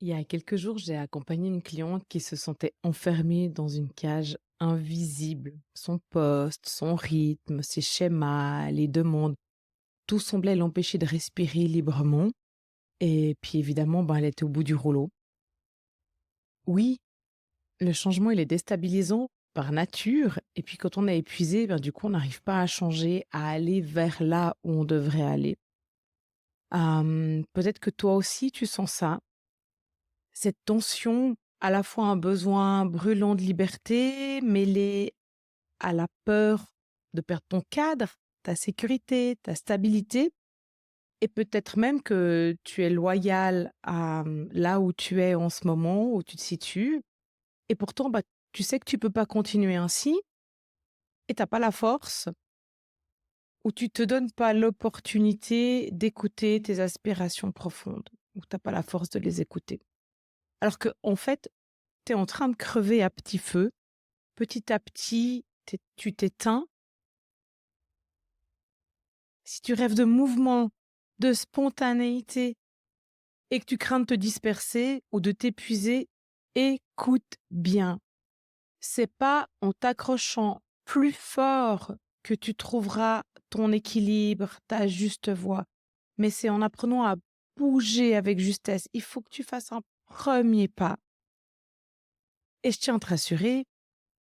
Il y a quelques jours, j'ai accompagné une cliente qui se sentait enfermée dans une cage invisible. Son poste, son rythme, ses schémas, les demandes, tout semblait l'empêcher de respirer librement. Et puis évidemment, elle était au bout du rouleau. Oui, le changement, il est déstabilisant par nature. Et puis quand on est épuisé, du coup, on n'arrive pas à changer, à aller vers là où on devrait aller. Peut-être que toi aussi, tu sens ça. Cette tension, à la fois un besoin brûlant de liberté, mêlé à la peur de perdre ton cadre, ta sécurité, ta stabilité et peut-être même que tu es loyal à, là où tu es en ce moment, où tu te situes et pourtant, tu sais que tu peux pas continuer ainsi et tu as pas la force ou tu te donnes pas l'opportunité d'écouter tes aspirations profondes ou tu as pas la force de les écouter. Alors qu'en fait, tu es en train de crever à petit feu. Petit à petit, tu t'éteins. Si tu rêves de mouvement, de spontanéité et que tu crains de te disperser ou de t'épuiser, écoute bien. C'est pas en t'accrochant plus fort que tu trouveras ton équilibre, ta juste voie, mais c'est en apprenant à bouger avec justesse. Il faut que tu fasses un premier pas. Et je tiens à te rassurer,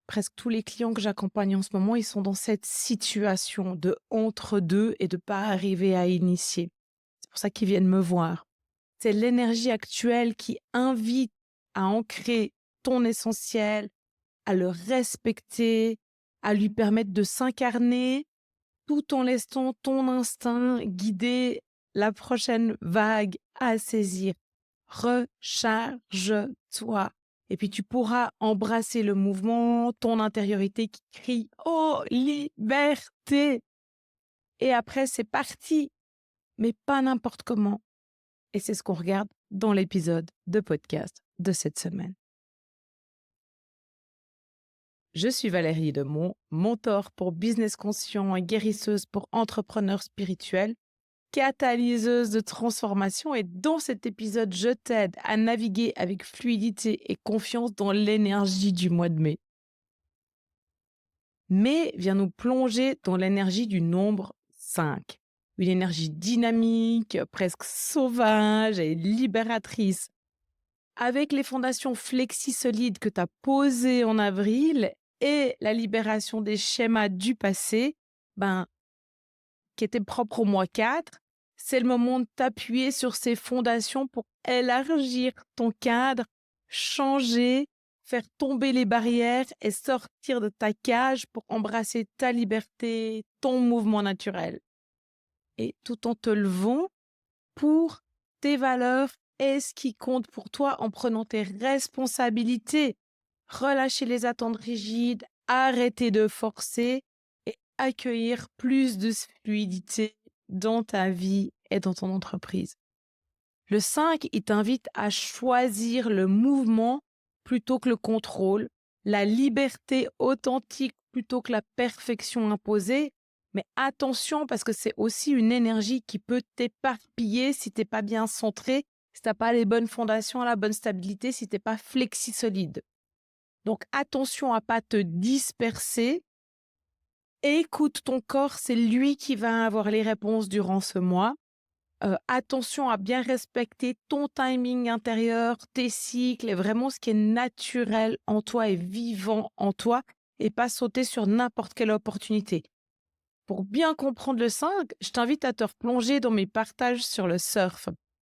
presque tous les clients que j'accompagne en ce moment, ils sont dans cette situation de entre-deux et de pas arriver à initier. C'est pour ça qu'ils viennent me voir. C'est l'énergie actuelle qui invite à ancrer ton essentiel, à le respecter, à lui permettre de s'incarner tout en laissant ton instinct guider la prochaine vague à saisir. Recharge-toi. Et puis tu pourras embrasser le mouvement, ton intériorité qui crie «Oh, liberté!» Et après, c'est parti, mais pas n'importe comment. Et c'est ce qu'on regarde dans l'épisode de podcast de cette semaine. Je suis Valérie Demont, mentor pour business conscient et guérisseuse pour entrepreneurs spirituels, catalyseuse de transformation, et dans cet épisode, je t'aide à naviguer avec fluidité et confiance dans l'énergie du mois de mai. Mai vient nous plonger dans l'énergie du nombre 5, une énergie dynamique, presque sauvage et libératrice. Avec les fondations flexi-solides que tu as posées en avril et la libération des schémas du passé, qui étaient propres au mois 4, c'est le moment de t'appuyer sur ces fondations pour élargir ton cadre, changer, faire tomber les barrières et sortir de ta cage pour embrasser ta liberté, ton mouvement naturel. Et tout en te levant pour tes valeurs et ce qui compte pour toi en prenant tes responsabilités. Relâcher les attentes rigides, arrêter de forcer et accueillir plus de fluidité dans ta vie et dans ton entreprise. Le 5, il t'invite à choisir le mouvement plutôt que le contrôle, la liberté authentique plutôt que la perfection imposée. Mais attention, parce que c'est aussi une énergie qui peut t'éparpiller si tu n'es pas bien centré, si tu n'as pas les bonnes fondations, la bonne stabilité, si tu n'es pas flexi-solide. Donc attention à pas te disperser. Écoute ton corps, c'est lui qui va avoir les réponses durant ce mois. Attention à bien respecter ton timing intérieur, tes cycles et vraiment ce qui est naturel en toi et vivant en toi et pas sauter sur n'importe quelle opportunité. Pour bien comprendre le 5, je t'invite à te replonger dans mes partages sur le surf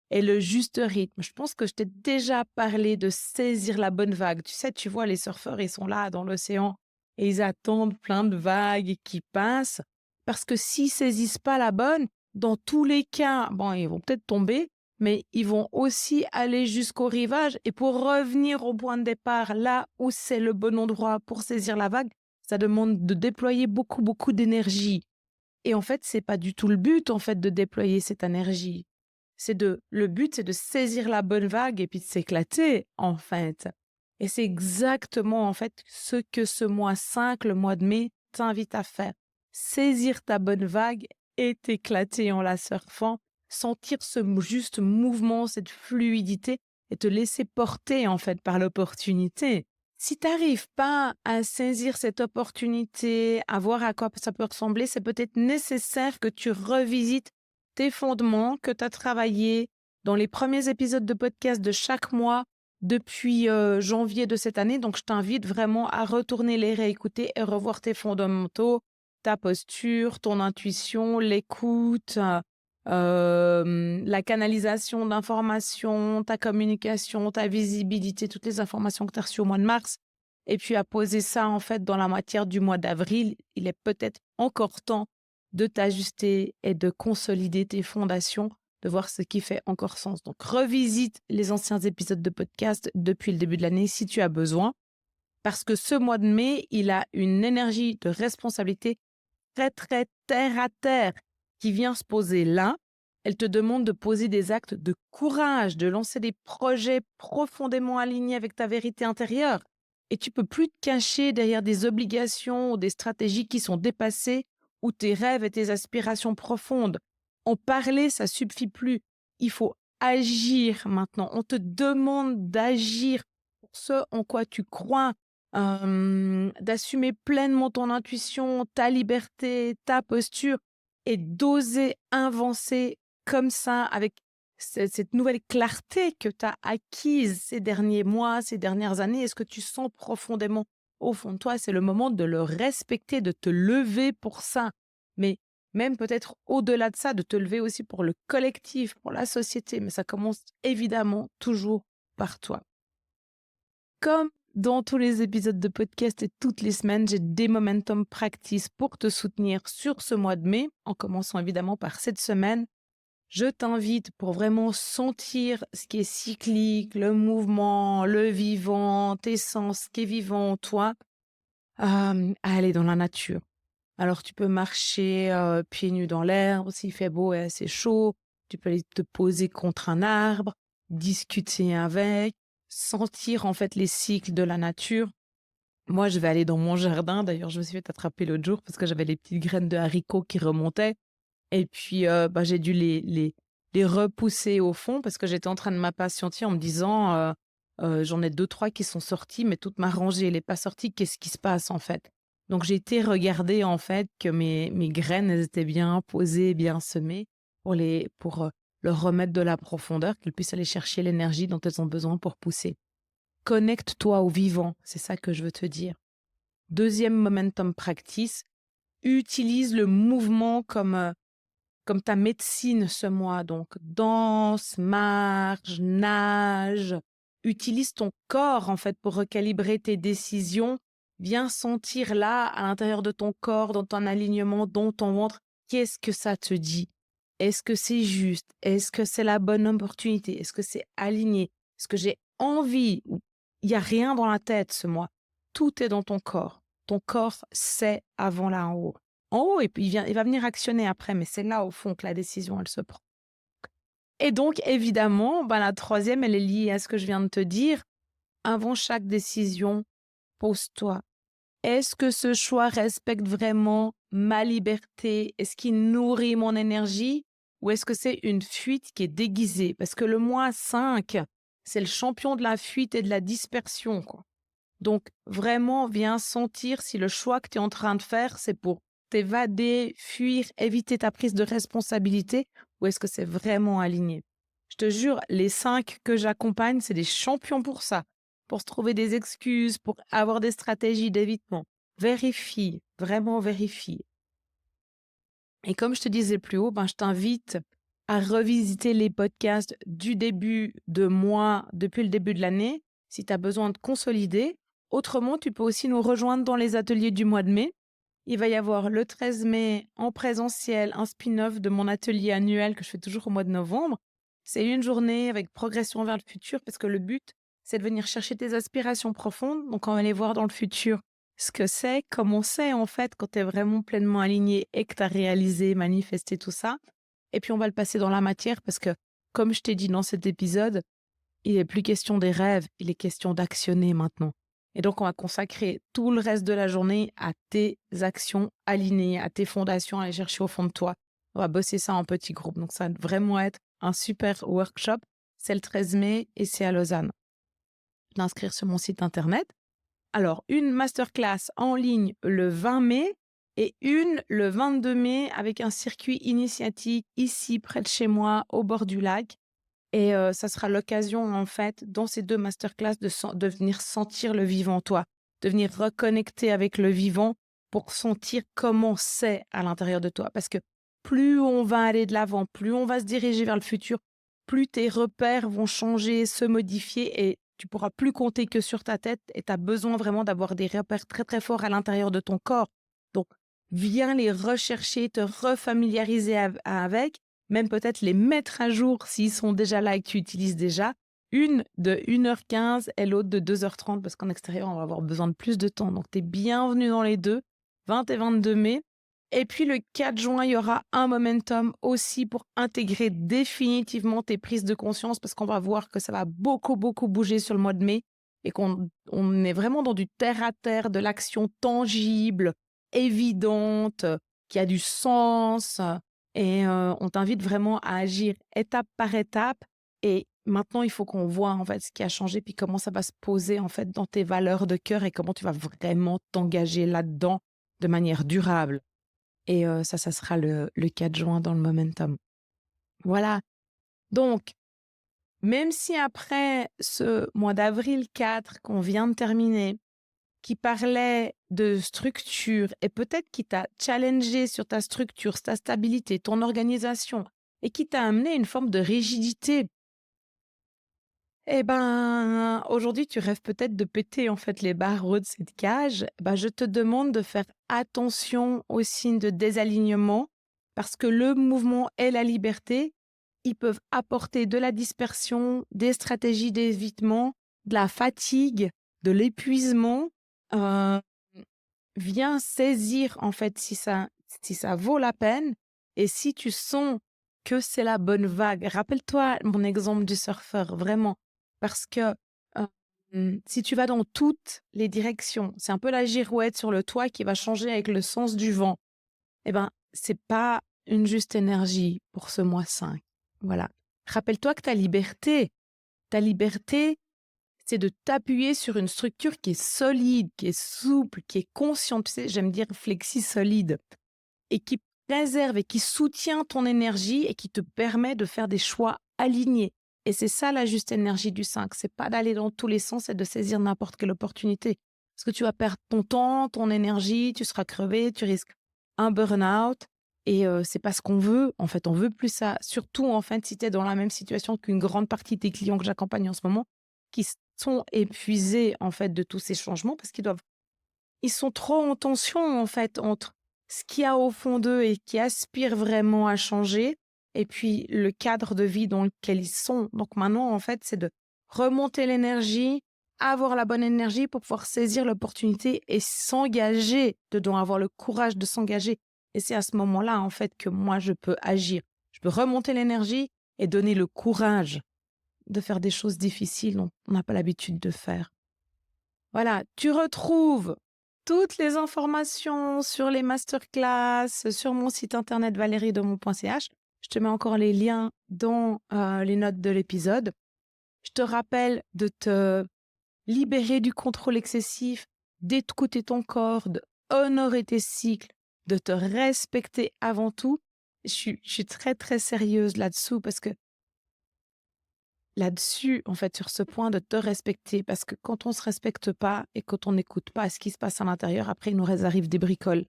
et le juste rythme. Je pense que je t'ai déjà parlé de saisir la bonne vague. Tu sais, tu vois, les surfeurs, ils sont là dans l'océan et ils attendent plein de vagues qui passent parce que s'ils saisissent pas la bonne, dans tous les cas, ils vont peut-être tomber, mais ils vont aussi aller jusqu'au rivage et pour revenir au point de départ, là où c'est le bon endroit pour saisir la vague, ça demande de déployer beaucoup, beaucoup d'énergie. Et en fait, c'est pas du tout le but, en fait, de déployer cette énergie. Le but, c'est de saisir la bonne vague et puis de s'éclater, en fait. Et c'est exactement, en fait, ce que ce mois 5, le mois de mai, t'invite à faire. Saisir ta bonne vague et t'éclater en la surfant, sentir ce juste mouvement, cette fluidité, et te laisser porter en fait par l'opportunité. Si tu n'arrives pas à saisir cette opportunité, à voir à quoi ça peut ressembler, c'est peut-être nécessaire que tu revisites tes fondements que tu as travaillés dans les premiers épisodes de podcast de chaque mois depuis janvier de cette année. Donc, je t'invite vraiment à retourner les réécouter et revoir tes fondamentaux, ta posture, ton intuition, l'écoute, la canalisation d'informations, ta communication, ta visibilité, toutes les informations que tu as reçues au mois de mars, et puis à poser ça en fait dans la matière du mois d'avril. Il est peut-être encore temps de t'ajuster et de consolider tes fondations, de voir ce qui fait encore sens. Donc, revisite les anciens épisodes de podcast depuis le début de l'année si tu as besoin, parce que ce mois de mai, il a une énergie de responsabilité très, très terre à terre qui vient se poser là. Elle te demande de poser des actes de courage, de lancer des projets profondément alignés avec ta vérité intérieure. Et tu peux plus te cacher derrière des obligations ou des stratégies qui sont dépassées ou tes rêves et tes aspirations profondes. En parler, ça suffit plus. Il faut agir maintenant. On te demande d'agir pour ce en quoi tu crois, d'assumer pleinement ton intuition, ta liberté, ta posture et d'oser avancer comme ça avec cette nouvelle clarté que tu as acquise ces derniers mois, ces dernières années. Est-ce que tu sens profondément au fond de toi, c'est le moment de le respecter, de te lever pour ça, mais même peut-être au-delà de ça, de te lever aussi pour le collectif, pour la société, mais ça commence évidemment toujours par toi. Comme dans tous les épisodes de podcast et toutes les semaines, j'ai des momentum practice pour te soutenir sur ce mois de mai, en commençant évidemment par cette semaine. Je t'invite pour vraiment sentir ce qui est cyclique, le mouvement, le vivant, tes sens, ce qui est vivant en toi, à aller dans la nature. Alors, tu peux marcher pieds nus dans l'herbe, s'il fait beau et assez chaud. Tu peux aller te poser contre un arbre, discuter avec, sentir en fait les cycles de la nature. Moi, je vais aller dans mon jardin. D'ailleurs, je me suis fait attraper l'autre jour parce que j'avais les petites graines de haricots qui remontaient. Et puis, j'ai dû les repousser au fond parce que j'étais en train de m'impatienter en me disant j'en ai 2-3 qui sont sortis, mais toute ma rangée, elle n'est pas sortie. Qu'est-ce qui se passe en fait? Donc, j'ai été regarder en fait que mes graines, elles étaient bien posées, bien semées pour leur remettre de la profondeur, qu'elles puissent aller chercher l'énergie dont elles ont besoin pour pousser. Connecte-toi au vivant, c'est ça que je veux te dire. Deuxième momentum practice, utilise le mouvement comme ta médecine ce mois. Donc, danse, marche, nage. Utilise ton corps, en fait, pour recalibrer tes décisions. Viens sentir là, à l'intérieur de ton corps, dans ton alignement, dans ton ventre, qu'est-ce que ça te dit? Est-ce que c'est juste? Est-ce que c'est la bonne opportunité? Est-ce que c'est aligné? Est-ce que j'ai envie? Il n'y a rien dans la tête ce mois. Tout est dans ton corps. Ton corps sait avant là en haut. En haut, et puis il va venir actionner après, mais c'est là, au fond, que la décision, elle se prend. Et donc, évidemment, la troisième, elle est liée à ce que je viens de te dire. Avant chaque décision, pose-toi. Est-ce que ce choix respecte vraiment ma liberté? Est-ce qu'il nourrit mon énergie? Ou est-ce que c'est une fuite qui est déguisée? Parce que le mois 5, c'est le champion de la fuite et de la dispersion, quoi. Donc, vraiment, viens sentir si le choix que tu es en train de faire, c'est pour t'évader, fuir, éviter ta prise de responsabilité, ou est-ce que c'est vraiment aligné? Je te jure, les 5 que j'accompagne, c'est des champions pour ça, pour se trouver des excuses, pour avoir des stratégies d'évitement. Vérifie, vraiment vérifie. Et comme je te disais plus haut, je t'invite à revisiter les podcasts du début de mois, depuis le début de l'année, si tu as besoin de consolider. Autrement, tu peux aussi nous rejoindre dans les ateliers du mois de mai. Il va y avoir le 13 mai en présentiel un spin-off de mon atelier annuel que je fais toujours au mois de novembre. C'est une journée avec progression vers le futur parce que le but, c'est de venir chercher tes aspirations profondes. Donc, on va aller voir dans le futur ce que c'est, comment c'est en fait quand tu es vraiment pleinement aligné et que tu as réalisé, manifesté tout ça. Et puis, on va le passer dans la matière parce que, comme je t'ai dit dans cet épisode, il n'est plus question des rêves, il est question d'actionner maintenant. Et donc, on va consacrer tout le reste de la journée à tes actions alignées, à tes fondations, à aller chercher au fond de toi. On va bosser ça en petits groupes. Donc, ça va vraiment être un super workshop. c'est le 13 mai et c'est à Lausanne. D'inscrire sur mon site internet. Alors, une masterclass en ligne le 20 mai et une le 22 mai avec un circuit initiatique ici, près de chez moi, au bord du lac. Et ça sera l'occasion, en fait, dans ces 2 masterclass de venir sentir le vivant en toi, de venir reconnecter avec le vivant pour sentir comment c'est à l'intérieur de toi. Parce que plus on va aller de l'avant, plus on va se diriger vers le futur, plus tes repères vont changer, se modifier et tu pourras plus compter que sur ta tête et tu as besoin vraiment d'avoir des repères très, très forts à l'intérieur de ton corps. Donc, viens les rechercher, te refamiliariser avec, même peut-être les mettre à jour s'ils sont déjà là et que tu utilises déjà. Une de 1h15 et l'autre de 2h30 parce qu'en extérieur, on va avoir besoin de plus de temps. Donc, tu es bienvenue dans les deux, 20 et 22 mai. Et puis, le 4 juin, il y aura un momentum aussi pour intégrer définitivement tes prises de conscience parce qu'on va voir que ça va beaucoup, beaucoup bouger sur le mois de mai et qu'on est vraiment dans du terre-à-terre, de l'action tangible, évidente, qui a du sens. Et on t'invite vraiment à agir étape par étape. Et maintenant, il faut qu'on voit en fait ce qui a changé, puis comment ça va se poser en fait dans tes valeurs de cœur et comment tu vas vraiment t'engager là-dedans de manière durable. Et ça sera le 4 juin dans le momentum. Voilà. Donc, même si après ce mois d'avril 4 qu'on vient de terminer, qui parlait de structure et peut-être qui t'a challengé sur ta structure, ta stabilité, ton organisation et qui t'a amené une forme de rigidité, eh ben, aujourd'hui, tu rêves peut-être de péter en fait les barreaux de cette cage. Ben, je te demande de faire attention aux signes de désalignement parce que le mouvement et la liberté, ils peuvent apporter de la dispersion, des stratégies d'évitement, de la fatigue, de l'épuisement. Euh, Viens saisir en fait si ça vaut la peine et si tu sens que c'est la bonne vague. Rappelle-toi mon exemple du surfeur, vraiment. Parce que si tu vas dans toutes les directions, c'est un peu la girouette sur le toit qui va changer avec le sens du vent. Eh ben, c'est pas une juste énergie pour ce mois 5. Voilà. Rappelle-toi que ta liberté, c'est de t'appuyer sur une structure qui est solide, qui est souple, qui est consciente. Tu sais, j'aime dire flexi-solide et qui préserve et qui soutient ton énergie et qui te permet de faire des choix alignés. Et c'est ça la juste énergie du 5. C'est pas d'aller dans tous les sens et de saisir n'importe quelle opportunité. Parce que tu vas perdre ton temps, ton énergie, tu seras crevé, tu risques un burn-out. Et c'est pas ce qu'on veut. En fait, on veut plus ça. Surtout, en fait, si tu es dans la même situation qu'une grande partie des clients que j'accompagne en ce moment, qui sont épuisés, en fait, de tous ces changements parce ils sont trop en tension, en fait, entre ce qu'il y a au fond d'eux et qui aspirent vraiment à changer et puis le cadre de vie dans lequel ils sont. Donc maintenant, en fait, c'est de remonter l'énergie, avoir la bonne énergie pour pouvoir saisir l'opportunité et s'engager dedans, avoir le courage de s'engager. Et c'est à ce moment-là, en fait, que moi, je peux agir. Je peux remonter l'énergie et donner le courage de faire des choses difficiles dont on n'a pas l'habitude de faire. Voilà, tu retrouves toutes les informations sur les masterclass sur mon site internet valeriedemont.ch. Je te mets encore les liens dans les notes de l'épisode. Je te rappelle de te libérer du contrôle excessif, d'écouter ton corps, d'honorer tes cycles, de te respecter avant tout. Je suis très, très sérieuse là-dessous parce que là-dessus, en fait, sur ce point de te respecter, parce que quand on se respecte pas et quand on n'écoute pas ce qui se passe à l'intérieur, après, il nous arrive des bricoles.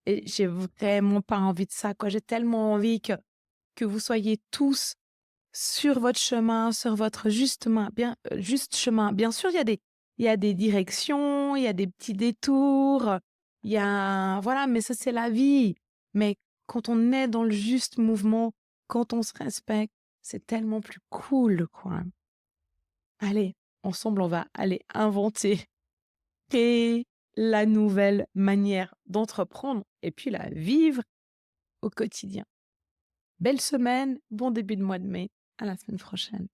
Et j'ai vraiment pas envie de ça, quoi. J'ai tellement envie que vous soyez tous sur votre chemin, sur votre juste chemin. Bien sûr, il y a des directions, il y a des petits détours, il y a, voilà, mais ça, c'est la vie. Mais quand on est dans le juste mouvement, quand on se respecte, c'est tellement plus cool, quoi. Allez, ensemble, on va aller inventer, créer la nouvelle manière d'entreprendre et puis la vivre au quotidien. Belle semaine, bon début de mois de mai, à la semaine prochaine.